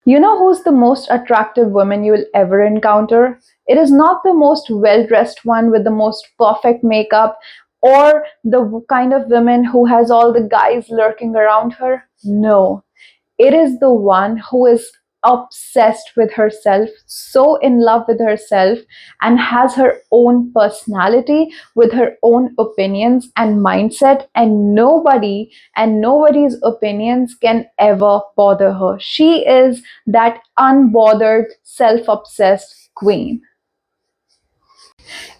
You know who's the most attractive woman you will ever encounter? It is not the most well dressed one with the most perfect makeup or the kind of woman who has all the guys lurking around her. No, it is the one who is obsessed with herself, so in love with herself, and has her own personality with her own opinions and mindset, and nobody and nobody's opinions can ever bother her. She is that unbothered, self obsessed queen.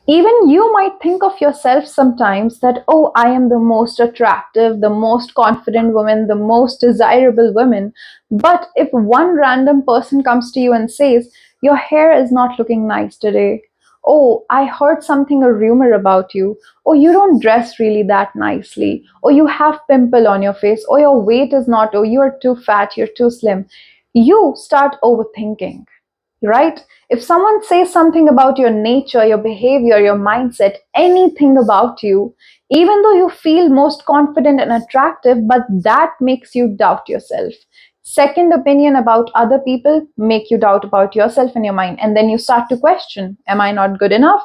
Even you might think of yourself sometimes that, oh, I am the most attractive, the most confident woman, the most desirable woman. But if one random person comes to you and says, your hair is not looking nice today, oh, I heard something, a rumor about you, oh, you don't dress really that nicely, or you have pimple on your face, or your weight is not, or you are too fat, you're too slim, you start overthinking, right? If someone says something about your nature, your behavior, your mindset, anything about you, even though you feel most confident and attractive, but that makes you doubt yourself. Second opinion about other people make you doubt about yourself in your mind. And then you start to question, am I not good enough?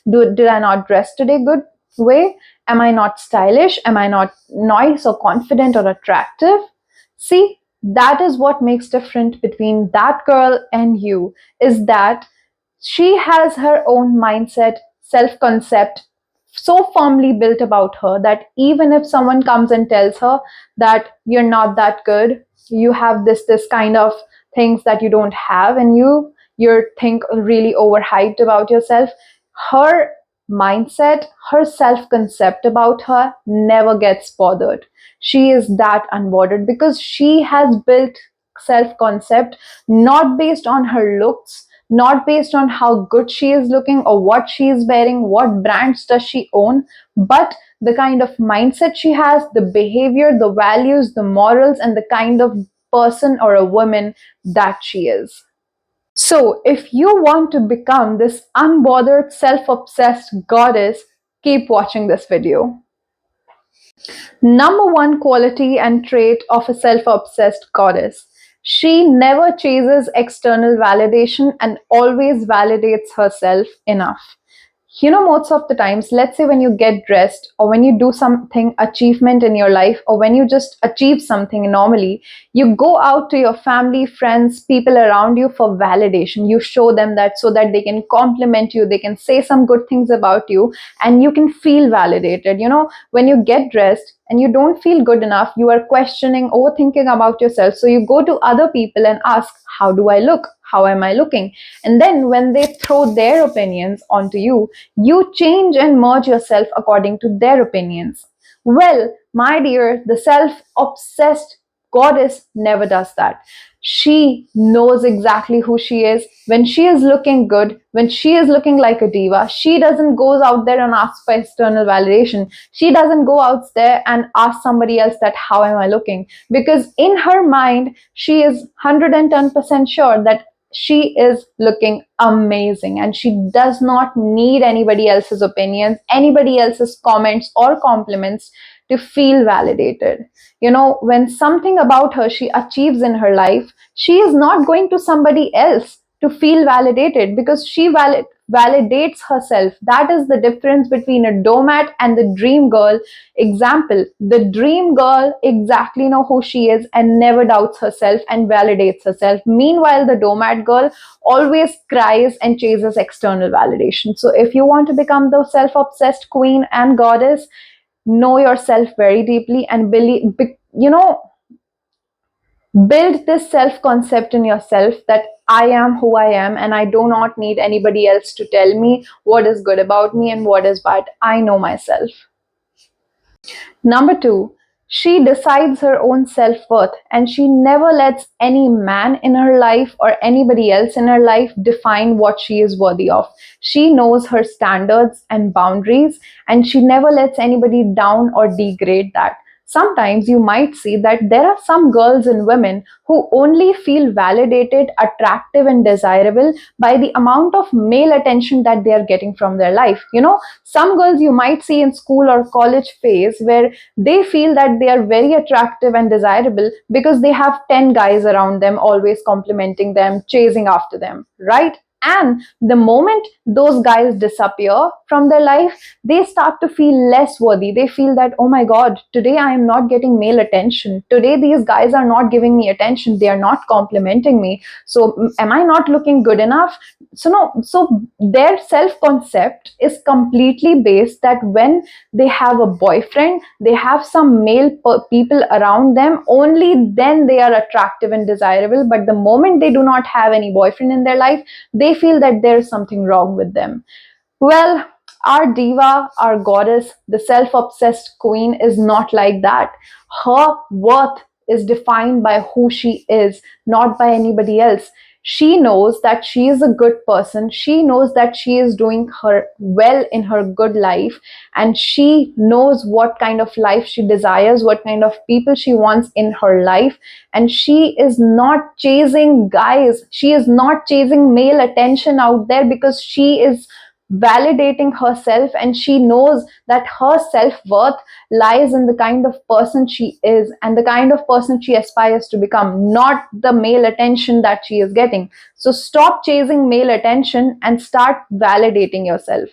Did I not dress today good way? Am I not stylish? Am I not nice or confident or attractive? See, that is what makes different between that girl and you, is that she has her own mindset, self concept so firmly built about her that even if someone comes and tells her that you're not that good, you have this kind of things that you don't have, and you think really overhyped about yourself, her mindset, her self concept about her never gets bothered. She is that unbothered because she has built self concept not based on her looks, not based on how good she is looking or what she is wearing, what brands does she own, but the kind of mindset she has, the behavior, the values, the morals, and the kind of person or a woman that she is. So, if you want to become this unbothered, self obsessed goddess, keep watching this video. Number one quality and trait of a self obsessed goddess: she never chases external validation and always validates herself enough. You know, most of the times, let's say when you get dressed or when you do something achievement in your life or when you just achieve something normally, you go out to your family, friends, people around you for validation. You show them that so that they can compliment you, they can say some good things about you, and you can feel validated. You know, when you get dressed and you don't feel good enough, you are questioning, overthinking about yourself, so you go to other people and ask, how do I look, how am I looking? And then when they throw their opinions onto you, you change and merge yourself according to their opinions. Well, my dear, the self obsessed goddess never does that. She knows exactly who she is. When she is looking good, when she is looking like a diva, she doesn't go out there and ask for external validation. She doesn't go out there and ask somebody else that how am I looking? Because in her mind, she is 110% sure that she is looking amazing and she does not need anybody else's opinions, anybody else's comments or compliments to feel validated. You know, when something about her she achieves in her life, she is not going to somebody else to feel validated because she validates herself. That is the difference between a doormat and the dream girl. Example, the dream girl exactly know who she is and never doubts herself and validates herself. Meanwhile, the doormat girl always cries and chases external validation. So if you want to become the self-obsessed queen and goddess, know yourself very deeply and believe, build this self concept in yourself that I am who I am and I do not need anybody else to tell me what is good about me and what is bad. I know myself. Number two, she decides her own self worth and she never lets any man in her life or anybody else in her life define what she is worthy of. She knows her standards and boundaries and she never lets anybody down or degrade that. Sometimes you might see that there are some girls and women who only feel validated, attractive, and desirable by the amount of male attention that they are getting from their life. Some girls you might see in school or college phase where they feel that they are very attractive and desirable because they have 10 guys around them always complimenting them, chasing after them, right? And the moment those guys disappear from their life, they start to feel less worthy. They feel that, oh my God, today I am not getting male attention. Today these guys are not giving me attention. They are not complimenting me. So am I not looking good enough? So no, so their self concept is completely based that when they have a boyfriend, they have some male people around them, only then they are attractive and desirable. But the moment they do not have any boyfriend in their life, they feel that there's something wrong with them. Well, our diva, our goddess, the self obsessed queen is not like that. Her worth is defined by who she is, not by anybody else. She knows that she is a good person. She knows that she is doing her well in her good life, and she knows what kind of life she desires, what kind of people she wants in her life. And she is not chasing guys. She is not chasing male attention out there because she is validating herself, and she knows that her self-worth lies in the kind of person she is and the kind of person she aspires to become, not the male attention that she is getting. So stop chasing male attention and start validating yourself.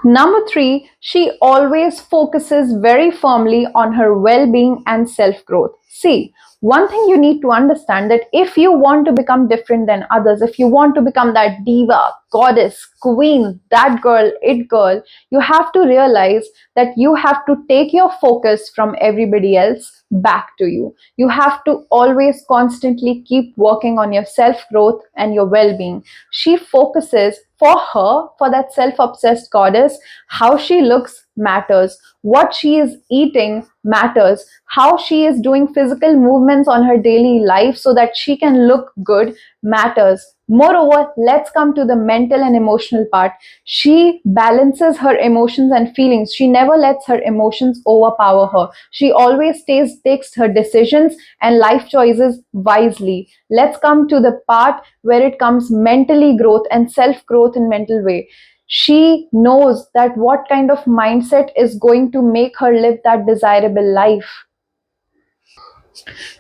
Number three, she always focuses very firmly on her well being and self growth. See, one thing you need to understand that if you want to become different than others, if you want to become that diva, goddess, queen, that girl, it girl, you have to realize that you have to take your focus from everybody else back to you. You have to always constantly keep working on your self growth and your well being. She focuses for her, for that self obsessed goddess, how she looks matters, what she is eating matters, how she is doing physical movements on her daily life so that she can look good matters. Moreover, let's come to the mental and emotional part. She balances her emotions and feelings. She never lets her emotions overpower her. She always takes her decisions and life choices wisely. Let's come to the part where it comes mentally growth and self growth in mental way. She knows that what kind of mindset is going to make her live that desirable life.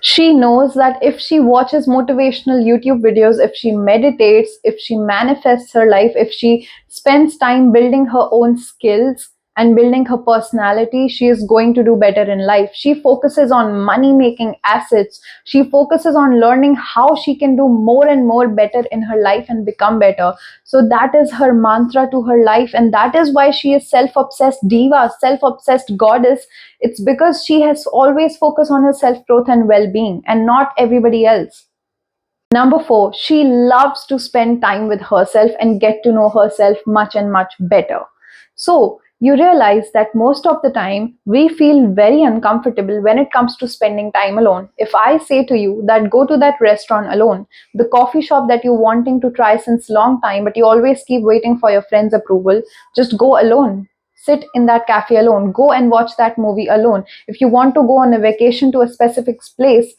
She knows that if she watches motivational YouTube videos, if she meditates, if she manifests her life, if she spends time building her own skills and building her personality, she is going to do better in life. She focuses on money making assets. She focuses on learning how she can do more and more better in her life and become better. So that is her mantra to her life, and that is why she is self obsessed diva, self obsessed goddess. It's because she has always focused on her self growth and well being and not everybody else. Number four, she loves to spend time with herself and get to know herself much and much better. So, you realize that most of the time we feel very uncomfortable when it comes to spending time alone. If I say to you that go to that restaurant alone, the coffee shop that you're wanting to try since long time, but you always keep waiting for your friend's approval, just go alone. Sit in that cafe alone. Go and watch that movie alone. If you want to go on a vacation to a specific place,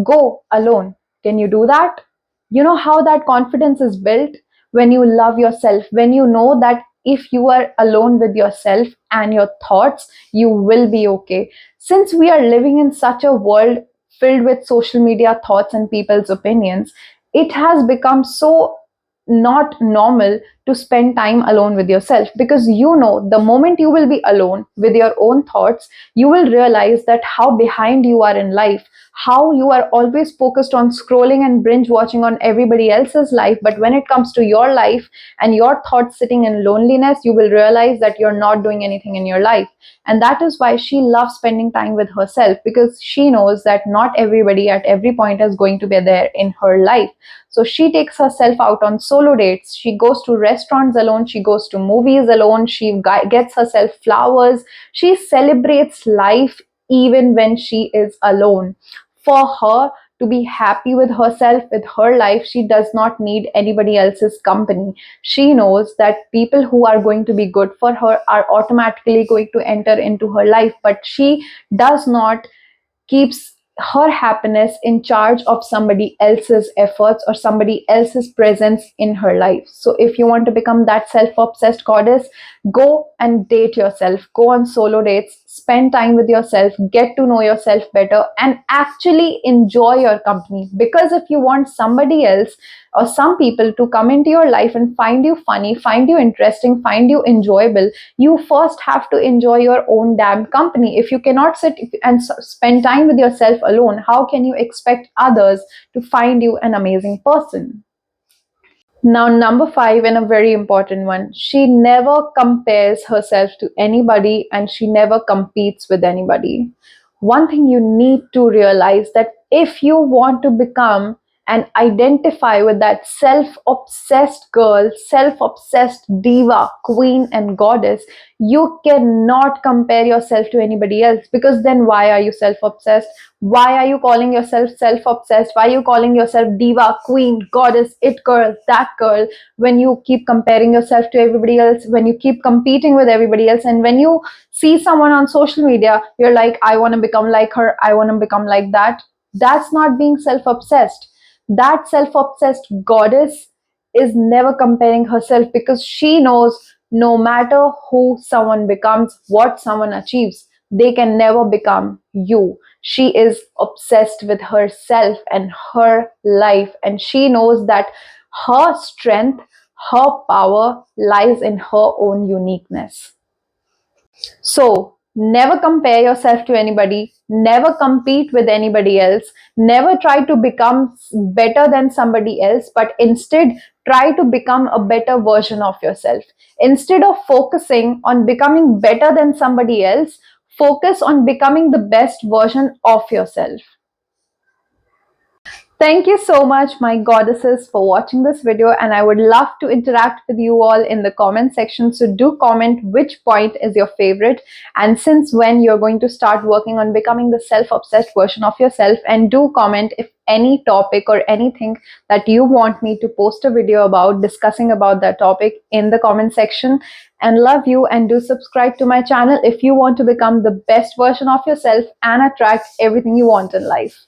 go alone. Can you do that? You know how that confidence is built? When you love yourself, when you know that if you are alone with yourself and your thoughts, you will be okay. Since we are living in such a world filled with social media thoughts and people's opinions, it has become so not normal to spend time alone with yourself, because you know the moment you will be alone with your own thoughts, you will realize that how behind you are in life, how you are always focused on scrolling and binge watching on everybody else's life, but when it comes to your life and your thoughts sitting in loneliness, you will realize that you're not doing anything in your life. And that is why she loves spending time with herself, because she knows that not everybody at every point is going to be there in her life. So she takes herself out on solo dates. She goes to restaurants alone. She goes to movies alone. She gets herself flowers. She celebrates life even when she is alone. For her, to be happy with herself, with her life, she does not need anybody else's company. She knows that people who are going to be good for her are automatically going to enter into her life, but she does not keeps her happiness in charge of somebody else's efforts or somebody else's presence in her life. So if you want to become that self-obsessed goddess, go and date yourself, go on solo dates, spend time with yourself, get to know yourself better, and actually enjoy your company. Because if you want somebody else or some people to come into your life and find you funny, find you interesting, find you enjoyable, you first have to enjoy your own damn company. If you cannot sit and spend time with yourself alone, how can you expect others to find you an amazing person? Now, number 5, and a very important one, she never compares herself to anybody and she never competes with anybody. One thing you need to realize, that if you want to become and identify with that self-obsessed girl, self-obsessed diva, queen and goddess, you cannot compare yourself to anybody else, because then why are you self-obsessed? Why are you calling yourself self-obsessed? Why are you calling yourself diva, queen, goddess, it girl, that girl, when you keep comparing yourself to everybody else, when you keep competing with everybody else, and when you see someone on social media, you're like, I want to become like her, I want to become like that. That's not being self-obsessed. That self-obsessed goddess is never comparing herself, because she knows no matter who someone becomes, what someone achieves, they can never become you. She is obsessed with herself and her life, and she knows that her strength, her power lies in her own uniqueness. So, never compare yourself to anybody, never compete with anybody else, never try to become better than somebody else, but instead try to become a better version of yourself. Instead of focusing on becoming better than somebody else, focus on becoming the best version of yourself. Thank you so much, my goddesses, for watching this video, and I would love to interact with you all in the comment section. So do comment which point is your favorite, and since when you're going to start working on becoming the self-obsessed version of yourself, and do comment if any topic or anything that you want me to post a video about discussing about that topic in the comment section. And love you, and do subscribe to my channel if you want to become the best version of yourself and attract everything you want in life.